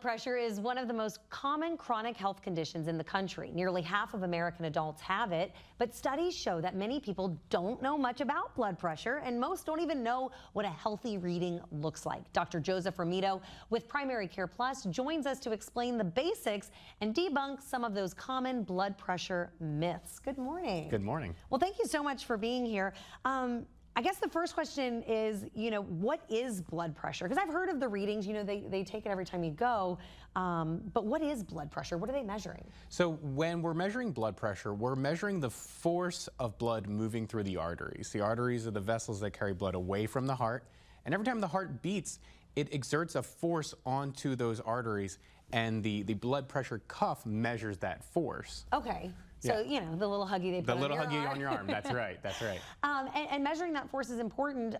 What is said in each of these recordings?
Pressure is one of the most common chronic health conditions in the country. Nearly half of American adults have it, but studies show that many people don't know much about blood pressure, and most don't even know what a healthy reading looks like. Dr. Joseph Romito with Primary Care Plus joins us to explain the basics and debunk some of those common blood pressure myths. Good morning. Good morning. Well, thank you so much for being here. I guess the first question is, what is blood pressure? Because I've heard of the readings, they take it every time you go. But what is blood pressure? What are they measuring? So when we're measuring blood pressure, we're measuring the force of blood moving through the arteries. The arteries are the vessels that carry blood away from the heart. And every time the heart beats, it exerts a force onto those arteries, and the blood pressure cuff measures that force. Okay. So, the little huggy they put on your arm. The little huggy on your arm, that's right, that's right. And measuring that force is important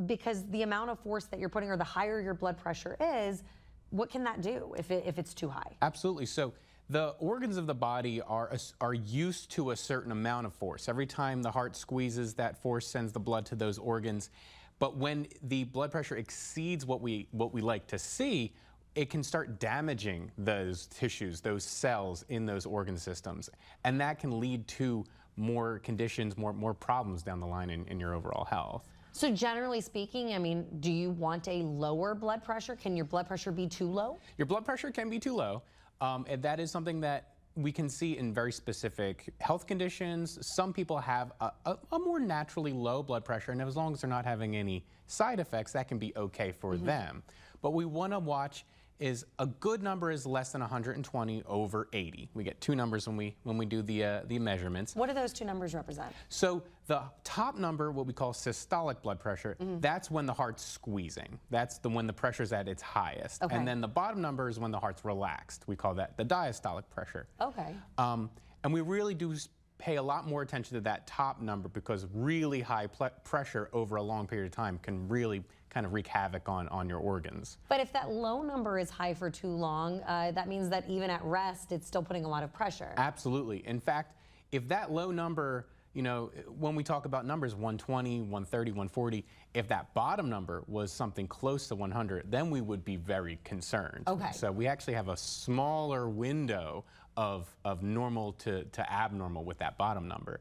because the amount of force that you're putting, or the higher your blood pressure is, what can that do if it's too high? Absolutely. So the organs of the body are used to a certain amount of force. Every time the heart squeezes, that force sends the blood to those organs. But when the blood pressure exceeds what we like to see, it can start damaging those tissues, those cells in those organ systems. And that can lead to more conditions, more problems down the line in your overall health. So generally speaking, do you want a lower blood pressure? Can your blood pressure be too low? Your blood pressure can be too low. And that is something that we can see in very specific health conditions. Some people have a more naturally low blood pressure, and as long as they're not having any side effects, that can be okay for them. But we want to watch is a good number is less than 120 over 80. We get two numbers when we do the measurements. What do those two numbers represent? So the top number, what we call systolic blood pressure, that's when the heart's squeezing. That's when the pressure's at its highest. Okay. And then the bottom number is when the heart's relaxed. We call that the diastolic pressure. Okay. And we really do pay a lot more attention to that top number, because really high pressure over a long period of time can really kind of wreak havoc on your organs. But if that low number is high for too long, that means that even at rest, it's still putting a lot of pressure. Absolutely. In fact, if that low number, when we talk about numbers 120, 130, 140, if that bottom number was something close to 100, then we would be very concerned. Okay. So we actually have a smaller window of normal to abnormal with that bottom number.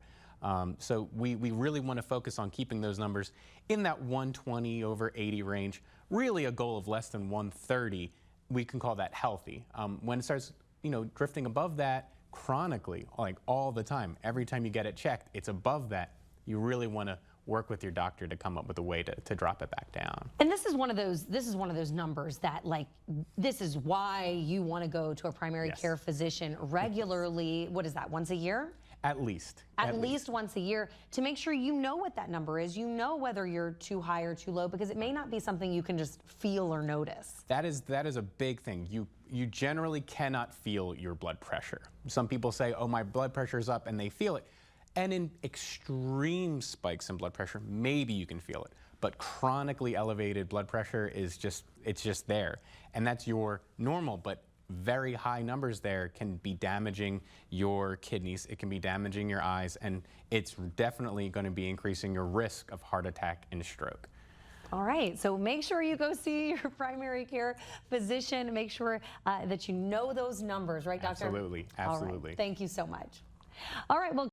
So we really want to focus on keeping those numbers in that 120 over 80 range. Really a goal of less than 130, we can call that healthy. When it starts, drifting above that chronically, like all the time, every time you get it checked, it's above that, you really want to work with your doctor to come up with a way to drop it back down. And this is one of those numbers that, this is why you want to go to a primary care physician regularly. What is that, once a year? At least. At least once a year, to make sure you know what that number is. You know whether you're too high or too low, because it may not be something you can just feel or notice. That is a big thing. You generally cannot feel your blood pressure. Some people say, oh, my blood pressure's up, and they feel it. And in extreme spikes in blood pressure, maybe you can feel it. But chronically elevated blood pressure is it's just there. And that's your normal, but very high numbers there can be damaging your kidneys, it can be damaging your eyes, and it's definitely going to be increasing your risk of heart attack and stroke. All right, so make sure you go see your primary care physician. Make sure that you know those numbers, right, doctor? Absolutely, absolutely. All right. Thank you so much. All right, well.